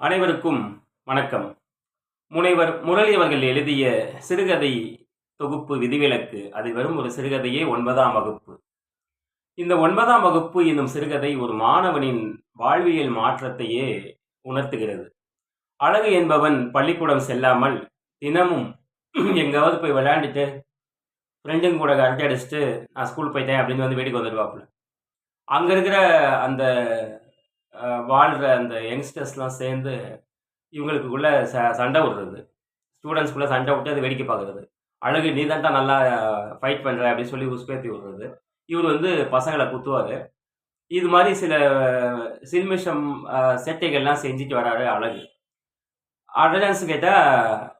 அனைவருக்கும் வணக்கம். முனைவர் முரளி அவர்கள் எழுதிய சிறுகதை தொகுப்பு விதிவிலக்கு. அது வெறும் ஒரு சிறுகதையே 9ஆம் வகுப்பு. இந்த 9ஆம் வகுப்பு என்னும் சிறுகதை ஒரு மாணவனின் வாழ்வியல் மாற்றத்தையே உணர்த்துகிறது. அழகு என்பவன் பள்ளிக்கூடம் செல்லாமல் தினமும் எங்காவது போய் விளையாண்டுட்டு ஃப்ரெண்டுங்க கூட அரட்டை அடிச்சுட்டு நான் ஸ்கூல் போயிட்டேன் அப்படின்னு வந்து வீட்டுக்கு வந்துடுவாப்புல. அங்க இருக்கிற அந்த வாழ்ற அந்த யங்ஸ்டர்ஸ்லாம் சேர்ந்து இவங்களுக்குள்ள சண்டை விடுறது. ஸ்டூடண்ட்ஸ்குள்ள சண்டை விட்டு அதை வேடிக்கை பார்க்குறது. அழகு நீ தான்டா நல்லா ஃபைட் பண்ற அப்படின்னு சொல்லி உசுப்பேத்தி விடுறது. இவர் வந்து பசங்கள குத்துவாரு. இது மாரி சில சில்மிஷம் சேட்டைகள்லாம் செஞ்சுட்டு வராரு அழகு. அட்டெண்டன்ஸ் கேட்டா,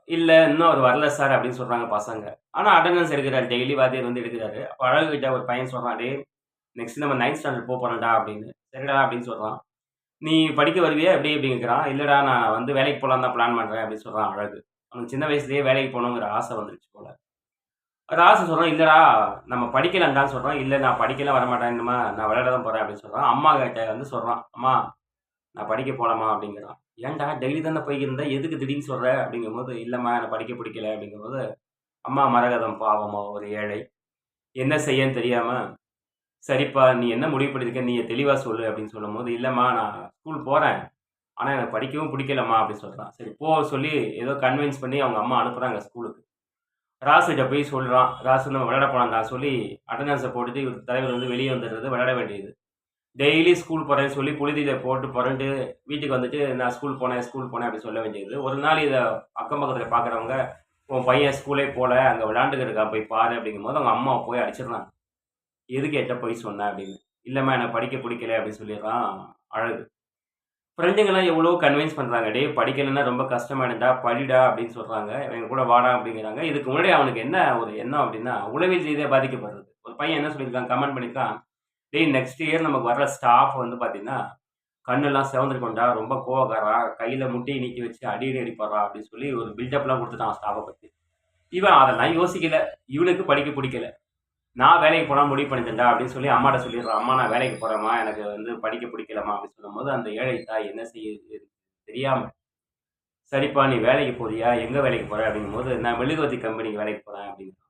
"இல்ல இன்னும் அவர் வரல சார்" அப்படின்னு சொல்றாங்க பசங்க. ஆனா அட்டெண்டன்ஸ் எடுக்கிறாரு. டெய்லி வாத்தியார் வந்து எடுக்கிறாரு. அப்ப அழகு கிட்ட ஒரு பையன் சொல்றான், "டேய் நெக்ஸ்ட் நம்ம 9த் ஸ்டாண்டர்ட் போறோம்டா" அப்படின்னு. "சரிடா" அப்படின்னு சொல்றான். "நீ படிக்க வருவியா எப்படி?" அப்படின்னு கேட்குறான். "இல்லடா நான் வந்து வேலைக்கு போலான்னு தான் பிளான் பண்றேன்" அப்படின்னு சொல்றான் அழகு. அவனுக்கு சின்ன வயசுலயே வேலைக்கு போகணுங்கிற ஆசை வந்துருச்சு போல. ராசு சொல்றான், "இல்லடா நம்ம படிக்கலாம்டான்னு" சொல்றான். "இல்ல நான் படிக்கலாம் வரமாட்டேன். இன்னுமா நான் விளையாட தான் போறேன்" அப்படின்னு சொல்றான். அம்மா கிட்ட வந்து சொல்றான், "அம்மா நான் படிக்க போலாமா?" அப்படிங்கிறான். "ஏன்டா டெய்லி தானே போய்க்கிருந்த, எதுக்கு திடீர்னு சொல்ற?" அப்படிங்கும்போது, "இல்லம்மா எனக்கு படிக்க பிடிக்கல" அப்படிங்கும்போது, அம்மா மரகதம் பாவம் ஒரு ஏழை. என்ன செய்யன்னு தெரியாம, "சரிப்பா நீ என்ன முடிவு பண்ணியிருக்க? நீ தெளிவா சொல்லு" அப்படின்னு சொல்லும்போது, "இல்லம்மா நான் ஸ்கூல் போறேன். ஆனா எனக்கு படிக்கவும் பிடிக்கலம்மா" அப்படின்னு சொல்றான். சரி போ சொல்லி ஏதோ கன்வின்ஸ் பண்ணி அவங்க அம்மா அனுப்புறாங்க ஸ்கூலுக்கு. ராசுட்ட போய் சொல்றான். "ராசு நம்ம விளையாட போலாம்டா" சொல்லி அட்டெண்டன்ஸ போட்டுட்டு இவரு தலைவர் வந்து வெளிய வந்துடுறது, விளையாட வேண்டியது. டெய்லி ஸ்கூல் போறேன்னு சொல்லி புழுதியில போட்டு புரண்டு வீட்டுக்கு வந்துட்டு, "நான் ஸ்கூல் போனேன், ஸ்கூல் போனேன்" அப்படி சொல்ல வேண்டியது. ஒரு நாள் இத அக்கம் பக்கத்துல பார்க்குறவங்க, "உன் பையன் ஸ்கூலே போல, அங்க விளையாண்டுட்டு இருக்கான் போய் பாரு" அப்படிங்கும்போது அவங்க அம்மாவ போய் அடிச்சிடுறாங்க. "எதுக்கு என்ட்ட பொய் சொன்ன?" அப்படின்னு. "இல்லம்மா எனக்கு படிக்க பிடிக்கல" அப்படின்னு சொல்லிடுறான் அழகு. ஃப்ரெண்டுங்கலாம் எவ்வளவோ கன்வின்ஸ் பண்றாங்க. "டேய் படிக்கலன்னா ரொம்ப கஷ்டமாயிடும்டா, படிடா" அப்படின்னு சொல்றாங்க. "எங்க கூட வாடா" அப்படிங்கிறாங்க. இதுக்கு முன்னாடி அவனுக்கு என்ன ஒரு எண்ணம் அப்படின்னா, உளவியல் ரீதியா பாதிக்கப்படுறது. ஒரு பையன் என்ன சொல்லியிருக்கான், கமெண்ட் பண்ணியிருக்கான், "டேய் நெக்ஸ்ட் இயர் நமக்கு வர்ற ஸ்டாஃப் வந்து பார்த்தீங்கன்னா, கண்ணெல்லாம் சிவந்திருக்கும்டா, ரொம்ப கோவக்காரன், கையில முட்டிய நீட்டி வச்சு அடி அடி அடிப்பார்றா" அப்படின்னு சொல்லி ஒரு பில்டப்லாம் குடுத்துட்டான் ஸ்டாஃப்ப பத்தி. இவன் அதெல்லாம் யோசிக்கல. இவனுக்கு படிக்க புடிக்கல. "நான் வேலைக்கு போலான்னு முடிவு பண்ணிட்டேன்டா" அப்படின்னு சொல்லி அம்மாட்ட சொல்லிடுறான். "அம்மா நான் வேலைக்கு போறேன்ம்மா, எனக்கு வந்து படிக்க பிடிக்கலம்மா" அப்படின்னு சொல்லும்போது, அந்த ஏழை தாய் என்ன செய்யுது தெரியாம, "சரிப்பா நீ வேலைக்கு போறியா? எங்க வேலைக்கு போற?" அப்படிங்கும்போது, "நான் மெழுகுவர்த்தி கம்பெனிக்கு வேலைக்கு போறேன்" அப்படிங்கிறான்.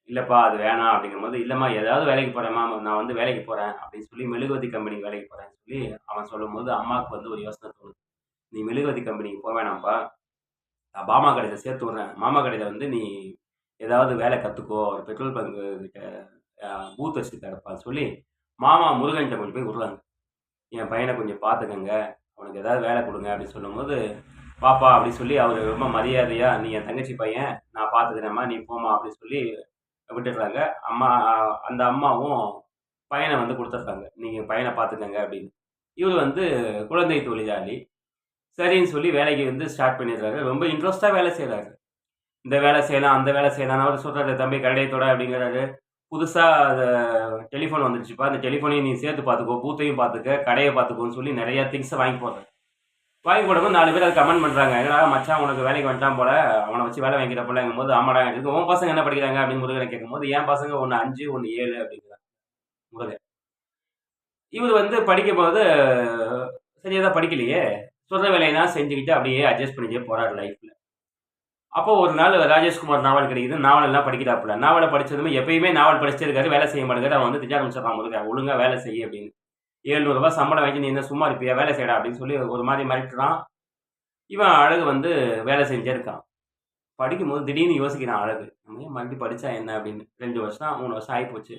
"இல்லப்பா அது வேணாம்" அப்படிங்கும்போது, "இல்லம்மா ஏதாவது வேலைக்கு போறேன்ம்மா, நான் வந்து வேலைக்கு போறேன்" அப்படின்னு சொல்லி மெழுகுவர்த்தி கம்பெனிக்கு வேலைக்கு போறேன்னு சொல்லி அவன் சொல்லும்போது, அம்மாவுக்கு வந்து ஒரு யோசனை தோணுது. "நீ மெழுகுவர்த்தி கம்பெனிக்கு போ வேணாம்ப்பா. நான் மாமா கடையில சேர்த்து விடுறேன். மாமா கடையில வந்து நீ ஏதாவது வேலை கத்துக்கோ. ஒரு பெட்ரோல் பங்க் கிட்ட அ பூத் வச்சிருக்காருப்பான்னு" சொல்லி மாமா முருகன்ட்ட கொண்டு போய் விடுறாங்க. "என் பையன கொஞ்சம் பார்த்துக்கங்க. அவனுக்கு ஏதாவது வேலை குடுங்க" அப்படின்னு சொல்லும்போது, "வாப்பா" அப்படின்னு சொல்லி அவரு ரொம்ப மரியாதையா, "நீ என் தங்கச்சி பையன். நான் பார்த்துக்கிறேன்ம்மா. நீ போம்மா" அப்படின்னு சொல்லி விட்டுடுறாங்க. அம்மா அந்த அம்மாவும் பையன வந்து குடுத்துடுறாங்க. "நீங்க பையன பார்த்துக்கங்க" அப்படின்னு. இவரு வந்து குழந்தை தொழிலாளி. சரின்னு சொல்லி வேலைக்கு வந்து ஸ்டார்ட் பண்ணிடுறாரு. ரொம்ப இன்ட்ரெஸ்ட்டா வேலை செய்றாரு. இந்த வேலை செய்யலாம், அந்த வேலை செய்யலாம்ன்னு அவரு சொல்றாரு. "தம்பி கடைய தொட" அப்படிங்கிறாரு. புதுசா டெலிஃபோன் வந்துருச்சுப்பா. அந்த டெலிஃபோனையும் நீ சேர்த்து பார்த்துக்கோ. பூத்தையும் பார்த்துக்க, கடைய பார்த்துக்கோன்னு சொல்லி நெறைய திங்ஸ வாங்கி போடுறாரு. வாங்கி போடும்போது 4 பேர் அத கமெண்ட் பண்றாங்க. "என்னடா மச்சான் உனக்கு வேலைக்கு வந்துட்டான் போல. அவன வச்சு வேலை வாங்கிக்கிற போலங்கும்போது" "ஆமாடா. உன் பசங்க என்ன படிக்கிறாங்க?" அப்படின்னு முருகன கேட்கும்போது, "என் பசங்க ஒண்ணு 5, ஒண்ணு 7" அப்படிங்கிறான் முருகன். இவரு வந்து படிக்கும்போது சரியா தான் படிக்கலையே. சொல்ற வேலையெல்லாம் செஞ்சுக்கிட்டு அப்படியே அட்ஜஸ்ட் பண்ணிட்டே போறாரு லைஃப்ல. அப்போ ஒரு நாள் ராஜேஷ்குமார் நாவல் கிடைக்குது. நாவல் எல்லாம் படிக்கிறாப்புல. நாவல படிச்சதுமே எப்பயுமே நாவல் படிச்சுட்டே இருக்காரு. வேலை செய்ய மாட்டேங்கிறாரு. அவன் வந்து திட்ட ஆரம்பிச்சுடுறான் முருகன். "ஒழுங்கா வேலை செய்" அப்படின்னு. "ரூ. 700 சம்பளம் வாங்கிட்டு நீ என்ன சும்மா இருப்பியா? வேலை செய்டா" அப்படின்னு சொல்லி ஒரு மாரி மிரட்டுறான். இவன் அழகு வந்து வேலை செஞ்சுட்டே இருக்கான். படிக்கும்போது திடீர்னு யோசிக்கிறான் அழகு. "நம்ம ஏன் மறுபடியும் படிச்சா என்ன?" அப்படின்னு. 2 வருஷம், 3 வருஷம் ஆயிப்போச்சு.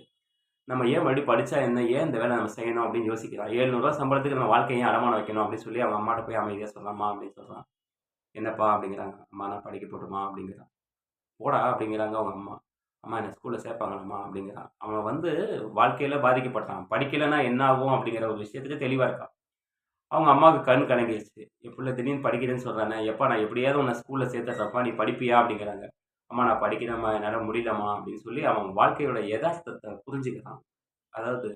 நம்ம ஏன் மறுபடியும் படிச்சா என்ன? ஏன் இந்த வேலை நம்ம செய்யணும்? அப்படின்னு யோசிக்கிறான். ரூ. 700 சம்பளத்துக்கு நம்ம வாழ்க்கைய ஏன் அடமானம் வைக்கணும்? அப்படின்னு சொல்லி அவங்க அம்மாட்ட போய் அமைதியா சொல்றான். "அம்மா" அப்படின்னு சொல்றான். "என்னப்பா?" அப்படிங்கிறாங்க. "அம்மா நான் படிக்க போட்டுமா?" அப்படிங்கிறான். "போடா" அப்படிங்கிறாங்க அவங்க அம்மா. "அம்மா என்ன ஸ்கூல்ல சேர்ப்பாங்களாம்மா?" அப்படிங்கிறான். அவன் வந்து வாழ்க்கையில பாதிக்கப்பட்டான். படிக்கலன்னா என்ன ஆகும்? அப்படிங்கிற ஒரு விஷயத்துல தெளிவா இருக்கான். அவங்க அம்மாவுக்கு கண் கலங்கிருச்சு. "என் புள்ள திடீர்னு படிக்கிறேன்னு சொல்றானே! எப்பா நான் எப்படியாவது உன்ன ஸ்கூல்ல சேர்த்துடுறேன்ப்பா! நீ படிப்பியா?" அப்படிங்கிறாங்க. "அம்மா நான் படிக்கிறேன்ம்மா. என்னால முடியலம்மா" அப்படின்னு சொல்லி அவன் வாழ்க்கையோட எதார்த்தத்த புரிஞ்சுக்கிறான். அதாவது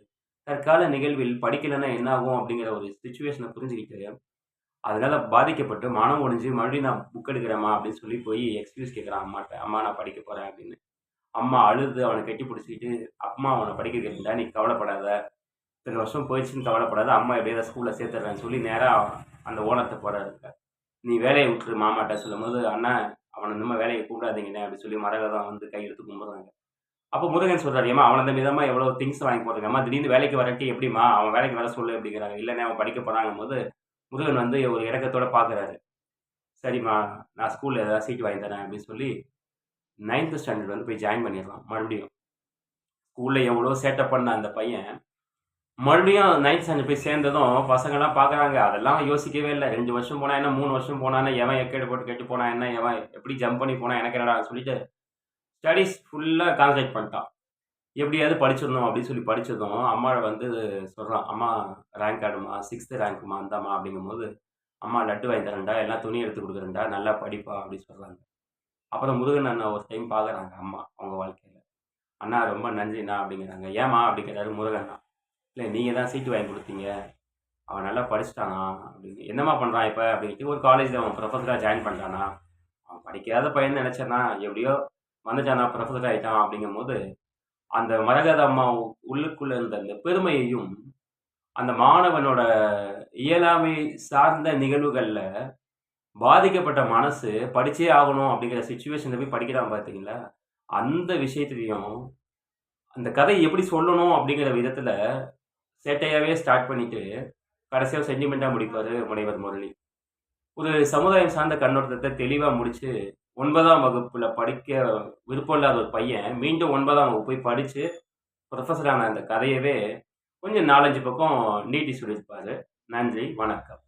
தற்கால நிகழ்வில் படிக்கலன்னா என்ன ஆகும்? அப்படிங்கிற ஒரு சிச்சுவேஷன புரிஞ்சுகிட்டு, அதனால பாதிக்கப்பட்டு மனம் உடைஞ்சு மறுபடியும் நான் புக் எடுக்கிறேன்ம்மா அப்படின்னு சொல்லி போய் எக்ஸ்கியூஸ் கேட்கிறான் அம்மாட்ட. "அம்மா நான் படிக்க போறேன்" அப்படின்னு. அம்மா அழுது அவன கட்டி பிடிச்சுக்கிட்டு, "அம்மா உன்ன படிக்க வைக்கிறேன்டா, நீ கவலைப்படாத. இத்தன வருஷம் போயிடுச்சுன்னு கவலைப்படாத. அம்மா எப்படியாவது ஸ்கூல்ல சேர்த்துடுறேன்னு" சொல்லி நேரா அந்த ஓனர்ட்ட போறாருங்க. "நீ வேலைய விட்டுரு மாமாட்ட" சொல்லும்போது, "அண்ணா அவன இனிமே வேலைக்கு கூப்பிடாதீங்கண்ணே" அப்படின்னு சொல்லி மரகதம் வந்து கையெடுத்து கும்பிடுறாங்க. அப்போ முருகன் சொல்றாரு, "ஏம்மா அவன நம்பி தாம்மா எவ்வளோ திங்ஸ் வாங்கி போடுறேன். அம்மா திடீர்னு வேலைக்கு வரட்டி எப்படிம்மா? அவன் வேலைக்கு வர சொல்லு" அப்படிங்கிறாங்க. "இல்லண்ணே அவன் படிக்க போறாங்கும்போது" முருகன் வந்து ஒரு இரக்கத்தோட பார்க்குறாரு. "சரிம்மா நான் ஸ்கூல்ல ஏதாவது சீட் வாங்கி தரேன்" அப்படின்னு சொல்லி 9த் ஸ்டாண்டர்ட் வந்து போய் ஜாயின் பண்ணிடுறான் மறுபடியும். ஸ்கூல்ல எவ்வளோ சேட்ட பண்ண அந்த பையன், மறுபடியும் 9த் ஸ்டாண்டர்ட் போய் சேர்ந்ததும் பசங்கலாம் பார்க்குறாங்க. அதெல்லாம் யோசிக்கவே இல்ல. 2 வருஷம் போனா என்ன, 3 வருஷம் போனா என்ன, எவன் எக்கேடு போட்டு கெட்டு போனா என்ன, எவன் எப்படி ஜம்ப் பண்ணி போனா எனக்கு என்னடான்னு சொல்லிட்டு, ஸ்டடீஸ் ஃபுல்லா கான்சன்ட்ரேட் பண்ணிட்டான். எப்படியாவது படிச்சிடணும் அப்படின்னு சொல்லி படிச்சதும், அம்மாவ வந்து சொல்றான். "அம்மா ரேங்க் கார்டும்மா, 6த் ரேங்க்ம்மா இந்தாம்மா" அப்படிங்கும்போது, "அம்மா லட்டு வாங்கி தரேன்டா, எல்லாம் துணி எடுத்து குடுக்குறேன்டா, நல்லா படிப்பா" அப்படின்னு சொல்றாங்க. அப்புறம் முருகன் அண்ணா ஒரு டைம் பார்க்குறாங்க அம்மா, அவங்க வாழ்க்கையில. "அண்ணா ரொம்ப நன்றிண்ணா" அப்படிங்கிறாங்க. "ஏம்மா?" அப்படி கேட்டாரு முருகன் அண்ணா. "இல்ல நீங்க தான் சீட்டு வாங்கி குடுத்தீங்க. அவன் நல்லா படிச்சுட்டானா" அப்படின்னு. "என்னம்மா பண்றான் இப்ப?" அப்படின்ட்டு. "ஒரு காலேஜ்ல அவன் ப்ரொஃபஸரா ஜாயின் பண்ணிட்டானா." "அவன் படிக்காத பையன்னு நெனச்சேன்னா, எப்படியோ வந்துட்டானா, ப்ரொஃபஸர் ஆயிட்டான்" அப்படிங்கும்போது, அந்த மரகத அம்மா உள்ளுக்குள்ள இருந்த அந்த பெருமையையும், அந்த மாணவனோட இயலாமை சார்ந்த நிகழ்வுகள்ல பாதிக்கப்பட்ட மனசு, படிச்சே ஆகணும் அப்படிங்கிற சிச்சுவேஷன்ல போய் படிக்கிறான் பார்த்தீங்களா? அந்த விஷயத்திலயும், அந்த கதை எப்படி சொல்லணும் அப்படிங்கிற விதத்துல சேட்டையாவே ஸ்டார்ட் பண்ணிட்டு, கடைசியா சென்டிமென்ட்டா முடிப்பாரு முனைவர் முரளி. ஒரு சமுதாயம் சார்ந்த கண்ணோட்டத்த தெளிவா முடிச்சு, 9ஆம் வகுப்புல படிக்க விருப்பம் இல்லாத ஒரு பையன், மீண்டும் 9ஆம் வகுப்பு போய் படிச்சு, புரொஃபசர் ஆன அந்த கதையவே கொஞ்சம் 4, 5 பக்கம் நீட்டி சொல்லியிருப்பாரு. நன்றி, வணக்கம்.